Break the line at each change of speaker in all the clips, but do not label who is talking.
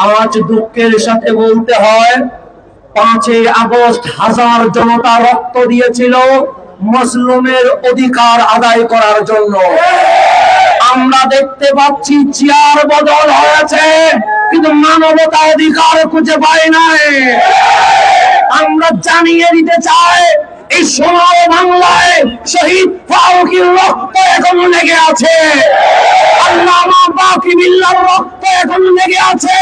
আজ দুঃখের সাথে বলতে হয় 5ই আগস্ট হাজার জনতা রক্ত দিয়েছিল মজলুমের অধিকার আদায় করার জন্য। আমরা দেখতে পাচ্ছি চেয়ার বদল হয়েছে, কিন্তু মানবতা অধিকার খুঁজে পায় নাই। আমরা জানিয়ে দিতে চাই, এই সোনার বাংলায় শহীদ ফারুকীর রক্ত এখনো লেগে আছে, আল্লামা বাকি বিল্লাহর রক্ত এখনো লেগে আছে,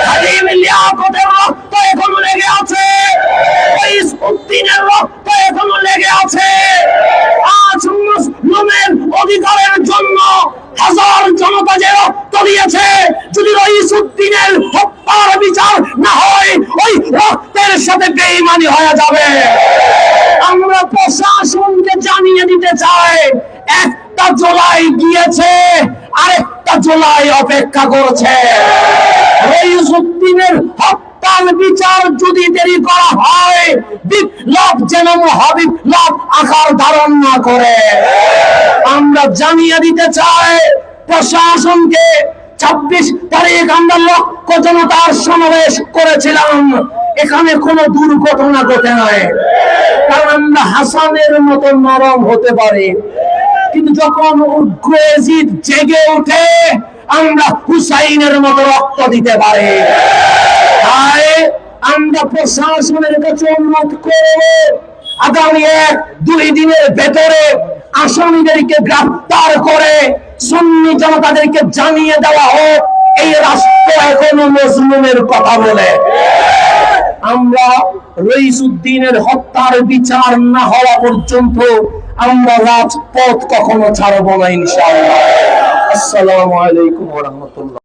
খাদিম লিয়াকতের রক্ত এখনো লেগে আছে, ইসউদ্দিনের রক্ত এখনো লেগে আছে। আজ মুসলিমের অধিকারের জন্য হাজার জনতা যে রক্ত দিয়েছে, যদি ইসউদ্দিনের হত্যার বিচার না হয়, ওই রক্তের সাথে বেঈমানি হয়ে যাবে। আমরা প্রশাসনকে জানিয়ে দিতে চাই, একটা জুলাই গিয়েছে, আরেকটা জুলাই অপেক্ষা করছে। ইসউদ্দিনের হত্যার বিচার যদি দেরি করা হয়, বিপ্লব যেন মহাবিপ্লব আকার ধারণ না করে। আমরা জানিয়ে দিতে চাই প্রশাসনকে, 26 তারিখ আমরা লক্ষ জনতার সমাবেশ করেছিলাম, এখানে কোনো দুর্ঘটনা ঘটে নাই। কারণ আমরা হাসানের মতো নরম হতে পারি, কিন্তু যখন উগ্র এজিদ জেগে ওঠে, আমরা হুসাইনের মতো রক্ত দিতে পারি। তাই আমরা প্রশাসনের কাছে অনুরোধ করব, আগামী 1-2 দিনের ভেতরে আসামিদেরকে গ্রেফতার করে সুন্নি জনতাদেরকে জানিয়ে দেওয়া হোক, এই রাষ্ট্র এখনো মজলুমের কথা বলে। আমরা রইসউদ্দিনের হত্যার বিচার না হওয়া পর্যন্ত আমরা রাজপথ কখনো ছাড়বো না, ইনশাআল্লাহ। আসসালামু আলাইকুম ওয়া রাহমাতুল্লাহ।